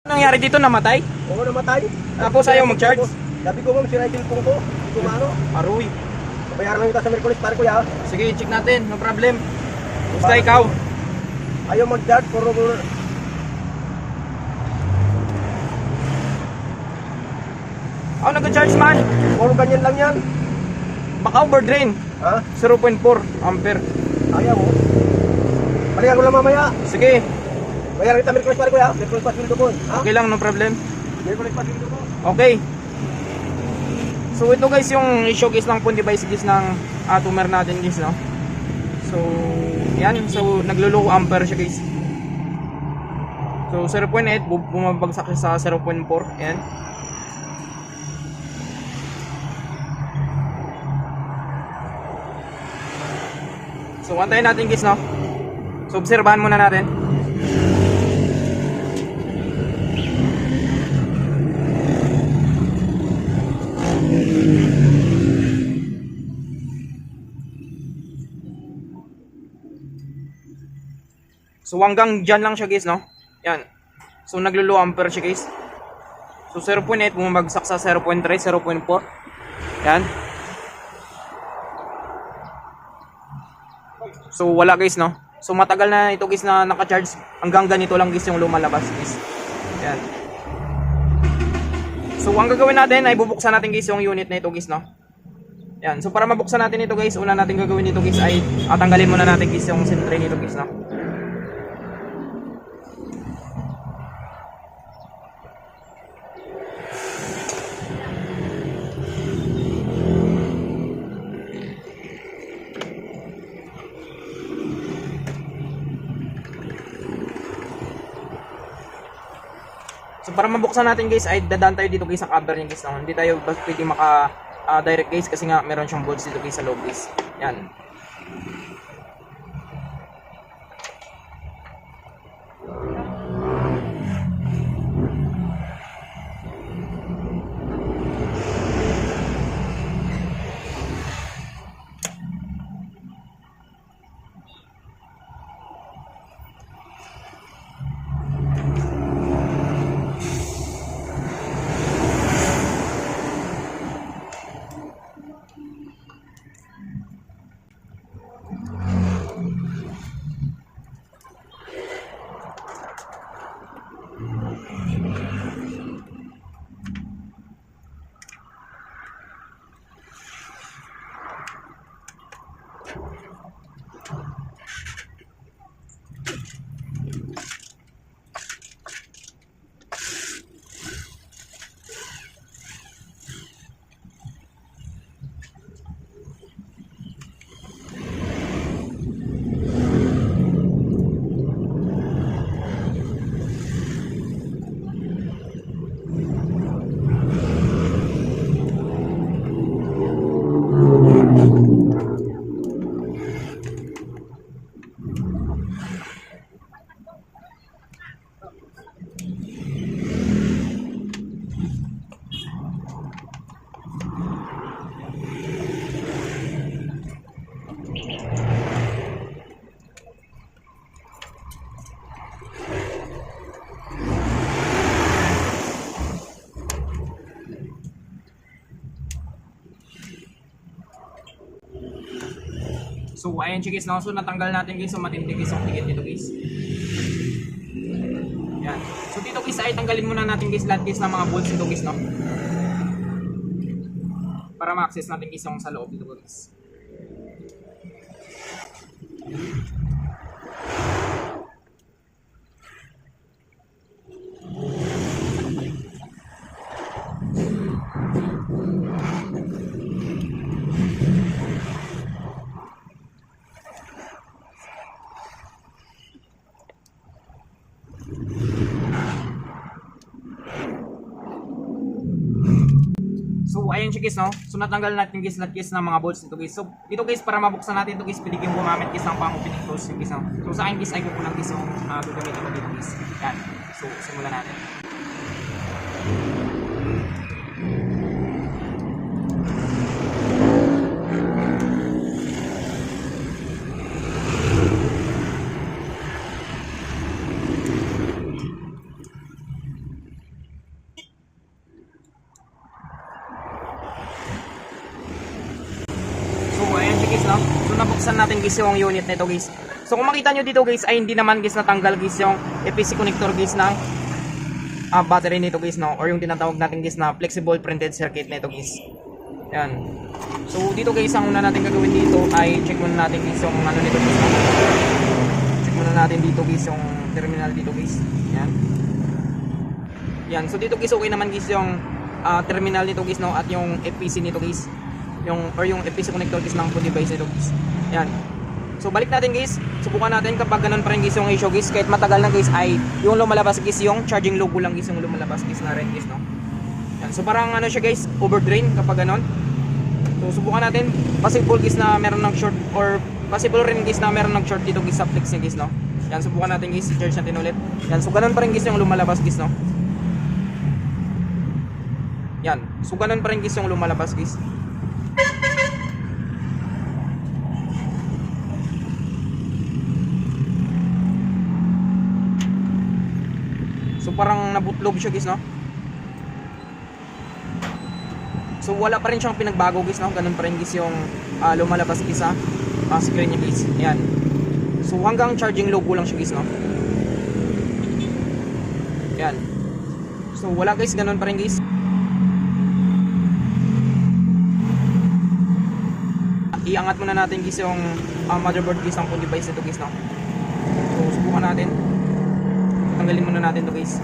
Ano nangyari dito? Namatay? Oo, namatay. Tapos ayaw mag-charge? Sabi ko ma'am, sira yung cellphone ko. Hindi ko maano. Aroy. Bayaran lang kita sa Merkulis, pare kuya. Sige, check natin. No problem. Basta ikaw. Ayaw mag-charge, puro Ako nag-charge man. ganyan lang yan. Baka overdrain. Ha? 0.4 ampere. Ayaw mo. Balikan ko lang mamaya. Sige. Bayaran kita Merkulis, pare kuya. Merkulis pa sweldo ko. Ha? Okay lang, no problem. Merkulis pa sweldo ko. Okay. So ito guys yung i-showcase ng phone device guys ng tumer natin guys, no. So yan, so naglo-low ampere siya guys. So 0.8 bumabagsak siya sa 0.4. Yan. So antayin natin guys, no. So obserbahan muna natin. So hanggang dyan lang siya guys, no. Yan. So naglo-low ampere siya guys. So 0.8 bumabagsak sa 0.3, 0.4. Yan. So wala guys, no. So matagal na ito guys na naka-charge. Hanggang ganito lang guys yung lumalabas guys. Yan. So ang gagawin natin ay bubuksan natin guys yung unit na ito guys, no. Yan. So para mabuksan natin ito guys, una natin gagawin dito guys ay tanggalin muna natin guys yung sentry nito guys, no. So para mabuksan natin guys ay dadaan tayo dito guys sa cover niya guys, no? Hindi tayo pwede maka direct guys kasi nga meron siyang bolts dito guys sa loob guys. Yan. So ayan siya guys, no? So natanggal natin guys, so matindi guys yung ticket dito guys. Yan. So dito guys ay tanggalin muna natin guys lahat guys ng mga bolts dito guys, no? Para ma-access natin guys yung sa loob dito guys. So ayan siya guys, no. So natanggal natin guys lahat guys ng mga bolts nito guys. So dito guys para mabuksan natin ito guys, pwede kayong gumamit guys ng pang-opening close guys, no. So sa akin guys ay kukulang guys yung gagamitin ko dito guys. Yan. So simulan natin. So nabuksan natin guys yung unit nito guys. So kung makita nyo dito guys ay hindi naman guys natanggal guys yung EPC connector guys ng battery nito guys, no, or yung tinatawag natin guys na flexible printed circuit nito guys. Yan. So dito guys, ang una natin gagawin dito ay check muna natin guys yung ano nito guys, no? Check muna natin dito guys yung terminal dito guys. Yan. Yan. So dito guys okay naman guys yung terminal nito guys, no, at yung EPC nito guys. Yung EPC connector guys ng phone device nito guys. Yan. So balik natin guys, subukan natin kapag ganun pa rin guys yung issue guys, kahit matagal na guys ay yung lumalabas guys yung charging logo lang guys yung lumalabas guys na red guys, no. Yan. So parang ano siya guys, overdrain kapag ganun. So subukan natin, possible guys na meron ng short, or possible rin guys na meron ng short dito guys sa flex niya guys, no. Yan, subukan natin guys, i-charge natin ulit. Yan, so ganun pa rin guys yung lumalabas guys, no. Yan, so ganun pa rin guys yung lumalabas guys. So parang nabutlob siya guys, no. So wala pa rin siyang pinagbago guys, no. Ganun pa rin guys yung lumalabas guys sa screen niya guys. Ayan. So hanggang charging logo lang siya guys, no. Ayan. So wala guys, ganun pa rin guys. Iangat muna natin guys yung motherboard guys ng phone device nito guys, no. So subukan natin. Tanggalin muna natin to guys.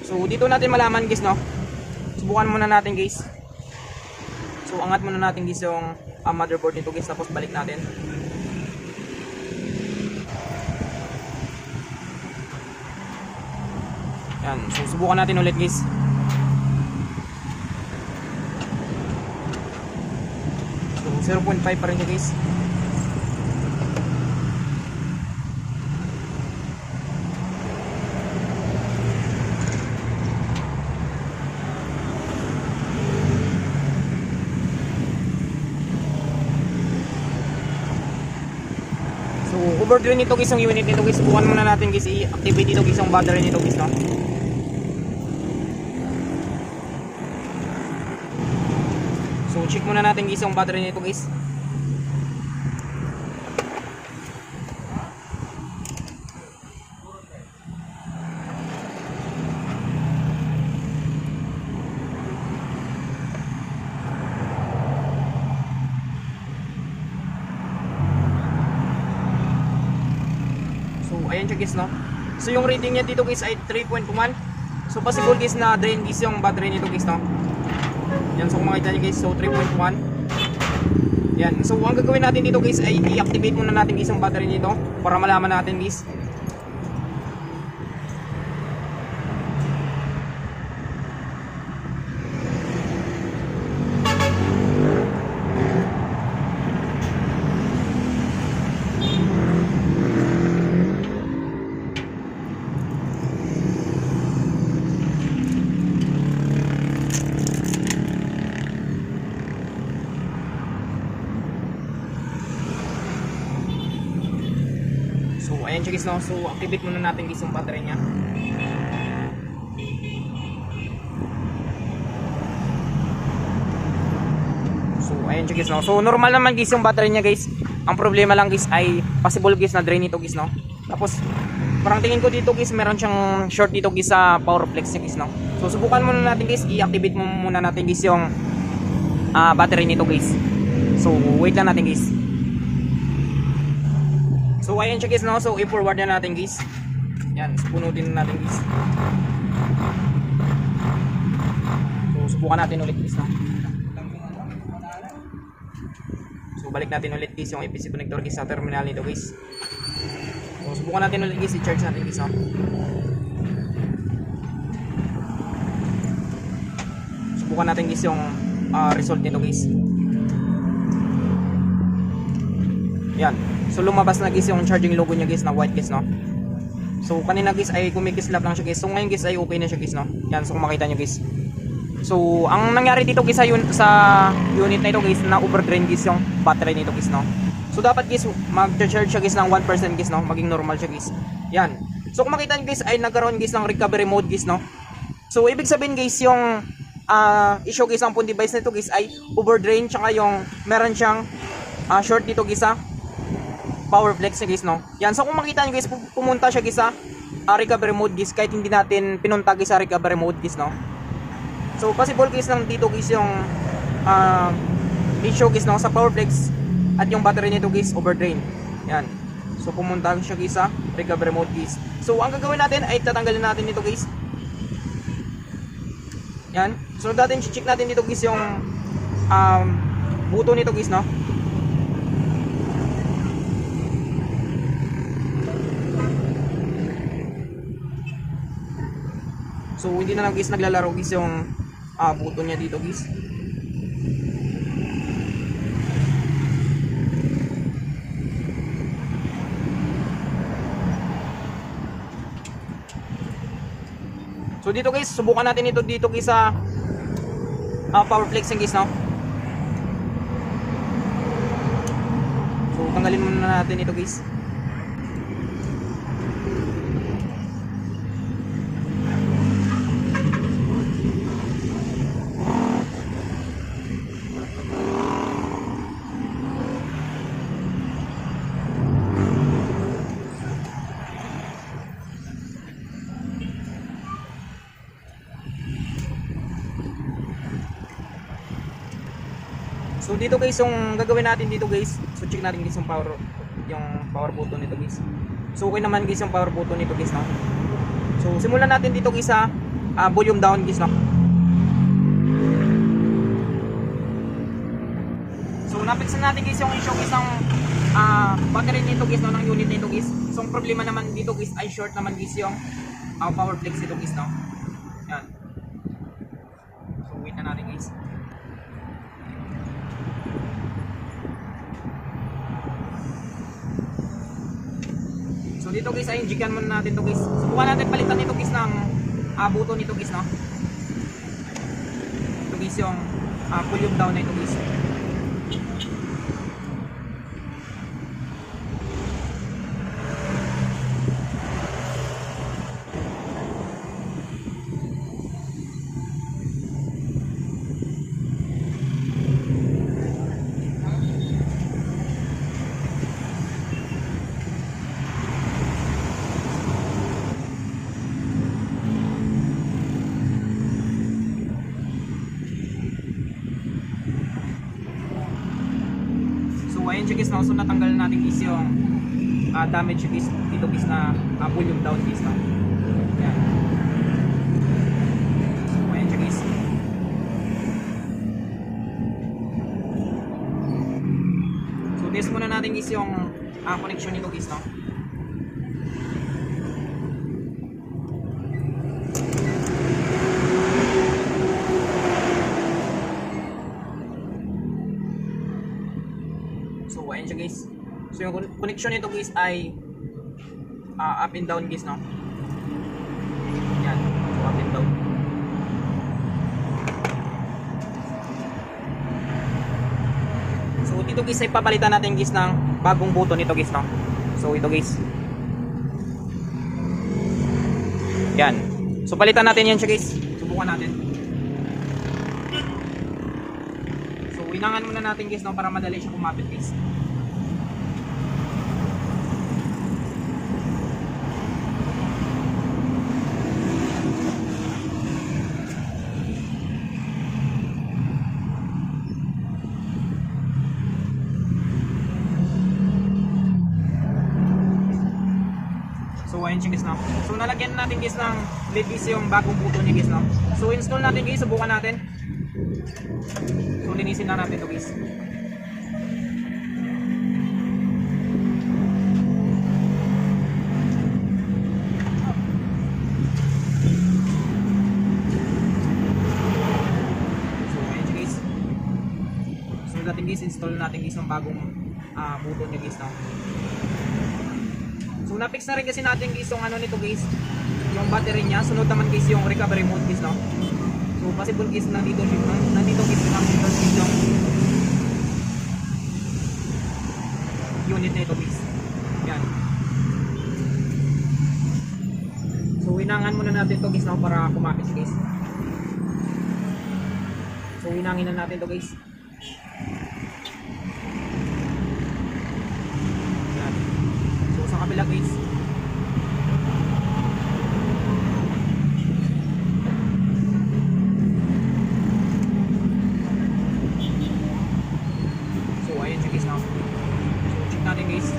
So dito natin malaman guys, no. Subukan muna natin guys. So angat muna natin guys yung motherboard nito guys, tapos balik natin. Yan, so subukan natin ulit guys. So 0.5 pa rin siya guys. So overdrain nito guys yung unit nito guys. Subukan muna natin guys i-activate dito guys yung battery nito guys, no. So check muna natin guys yung battery nito guys. So ayan siya guys, no. So yung rating niya dito guys ay 3.1. So possible guys na drain guys yung battery nito guys, no. Yan, so kung makita nyo guys, so 3.1. Yan, so ang gagawin natin dito guys ay i-activate muna natin guys yung battery nito para malaman natin guys. So ayan siya guys, no. So activate muna natin guys yung battery niya. So ayan siya guys, no. So normal naman guys yung battery niya guys. Ang problema lang guys ay possible guys na drain ito guys, no. Tapos parang tingin ko dito guys meron siyang short dito guys sa power flex niya guys, no. So subukan muna natin guys, i-activate muna natin guys yung battery nito guys. So wait lang natin guys. So ayan siya guys, no. So i-forward na natin guys. Yan, so punutin na natin guys. So subukan natin ulit guys, no. So balik natin ulit guys yung EPC connector guys sa terminal nito guys. So subukan natin ulit guys, i-charge natin guys, no. Subukan natin guys yung result nito guys. Yan. So lumabas na guys yung charging logo niya guys na white guys, no. So kanina guys ay kumikislap lang siya guys. So ngayon guys ay okay na siya guys, no. Yan, so kung makita nyo guys. So ang nangyari dito guys sa unit na ito guys, na overdrain guys yung battery nito guys, no. So dapat guys mag-charge siya guys ng 1% guys, no. Maging normal siya guys. Yan. So kung makita nyo guys ay nagkaroon guys ng recovery mode guys, no? So ibig sabihin guys yung issue guys ng phone device nito guys ay overdrain, tsaka yung meron siyang short dito guys sa power flex niya guys, no? Yan. So kung makita nyo guys pumunta siya guys sa recovery mode guys kahit hindi natin pinunta guys sa recovery mode guys, no? So possible guys lang dito guys yung issue guys, no, sa power flex at yung battery nito guys overdrain. Yan. So pumunta siya guys sa recovery mode guys. So ang gagawin natin ay tatanggalin natin dito guys. Yan. So natin check natin dito guys yung buto nito guys, no. So hindi na lang guys naglalaro guys yung buto niya dito guys. So dito guys, subukan natin ito dito guys sa power flexing guys, no. So tanggalin muna natin ito guys. So dito guys yung gagawin natin dito guys. So check natin guys yung power button nito guys. So okay naman guys yung power button nito guys, no. So simulan natin dito guys sa volume down guys, no. So napiksan natin guys yung issue guys ng battery nito guys, no, ng unit nito guys. So ang problema naman dito guys ay short naman guys yung power flex nito guys, no. Yan. So wait na natin guys. So dito guys ay injikan muna natin to guys. Subukan natin palitan nito guys ng buto nito guys, no. Ito guys yung volume down na ito guys. Ayan siya guys, no? So natanggal natin guys yung damage guys dito guys na volume down guys, no? Ayan. So ayan siya guys. So test muna natin guys yung connection nito guys, no? So ayan siya guys. So yung connection nito guys ay up and down guys, no. Yan. So up and down. So dito guys ay papalitan natin guys ng bagong buto nito guys, no. So ito guys. Yan. So palitan natin yan siya guys. Subukan natin. Inangan muna natin guys, no, para madali siya kumapit guys. So ayun siya guys, no. So nalagyan natin guys ng LED guys yung bagong buto niya guys, no. So install natin guys, subukan natin. So linisin na natin ito guys. So ayan siya guys. So natin guys, install natin guys yung bagong buto niya guys, no. So na-fix na rin kasi natin guys yung ano nito guys, yung battery niya. Sunod naman guys yung recovery mode guys, no. So possible guys nandito guys yung unit na ito guys. Yan. muna natin to guys, no, para kumapit siya guys. So hinanginan natin to guys. Yan. So sa kabila guys. So ayan siya guys, no. So check natin guys.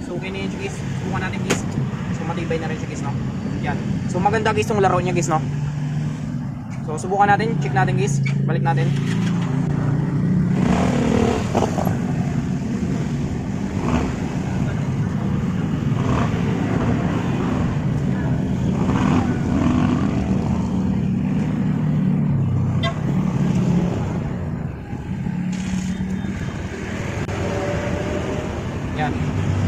So okay na yun siya guys. Subukan natin guys. So matibay na rin siya guys, no. Yan. So maganda guys yung laro niya guys, no. So subukan natin. Check natin guys. Balik natin. Yan.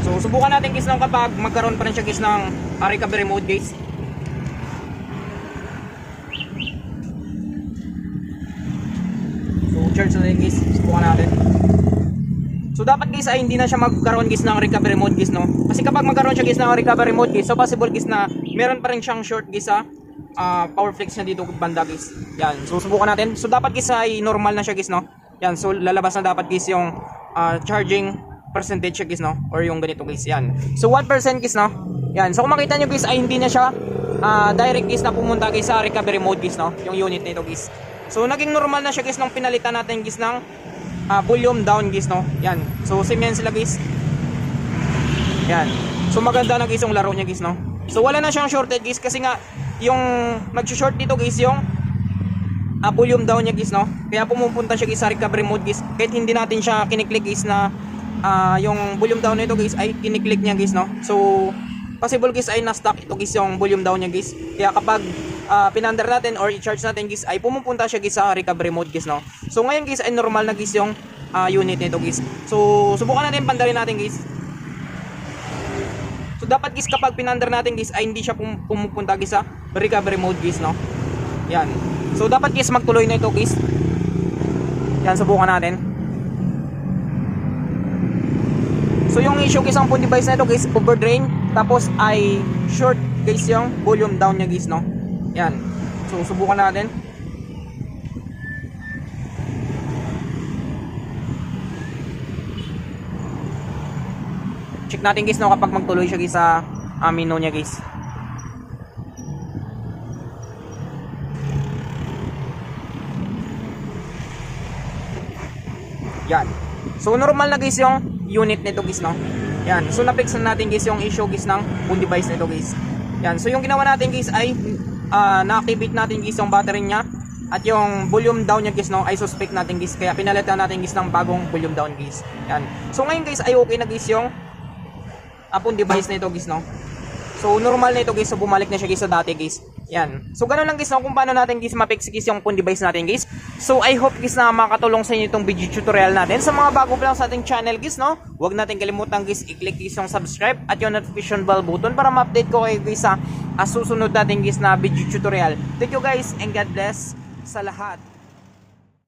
So subukan natin guys ng kapag magkaroon pa rin siya guys ng recovery mode guys. So charge na rin guys. Subukan natin. So dapat guys ay hindi na siya magkaroon guys ng recovery mode guys, no. Kasi kapag magkaroon siya guys ng recovery mode guys, so possible guys na meron pa rin siyang short guys sa power flex niya dito banda guys. Yan. So subukan natin. So dapat guys ay normal na siya guys, no. Yan. So lalabas na dapat guys yung charging percentage guys, no, or yung ganito guys. Yan. So 1% guys, no. Yan. So kung makita nyo guys ay hindi na siya direct guys na pumunta guys sa recovery mode guys, no, yung unit nito guys. So naging normal na siya guys nung pinalitan natin guys ng volume down guys, no. Yan. So same yan sila guys. Yan. So maganda na guys yung laro niya guys, no. So wala na siyang shorted guys kasi nga yung mag-short dito guys yung volume down niya guys, no. Kaya pumupunta siya guys sa recovery mode guys. Kahit hindi natin siya kiniklik guys na yung volume down nito guys ay kiniklik niya guys, no. So possible guys ay na-stuck ito guys yung volume down niya guys. Kaya kapag pinander natin or i-charge natin guys ay pumupunta siya guys sa recovery mode guys, no. So ngayon guys ay normal na guys yung unit nito guys. So subukan natin pandarin natin guys. So dapat guys kapag pinander natin guys ay hindi siya pumupunta guys sa recovery mode guys, no. Yan. So dapat guys magtuloy na ito guys. Yan, subukan natin. So yung issue guys ang phone device na ito guys, overdrain, tapos ay short guys yung volume down niya guys, no. Yan. So subukan natin. Check natin guys, no, kapag magtuloy siya guys sa menu niya guys. Yan. So normal na guys yung unit nito guys, no. Yan. So na-fix na natin guys yung issue guys ng phone device nito guys. Yan. So yung ginawa natin guys ay na-activate natin guys yung battery niya at yung volume down niya guys, no, ay suspect natin guys. Kaya pinalitan natin guys ng bagong volume down guys. Yan. So ngayon guys ay okay na guys yung phone device nito guys, no. So normal na ito guys. So bumalik na siya guys sa dati guys. Yan. So ganoon lang guys, no, kung paano natin guys ma-fix guys yung phone device natin guys. So I hope guys na makatulong sa inyo itong video tutorial natin. Sa mga bago pa lang sa ating channel guys, no, huwag natin kalimutan guys i-click guys yung subscribe at yung notification bell button para ma-update ko kayo guys sa susunod natin guys na video tutorial. Thank you guys and God bless sa lahat.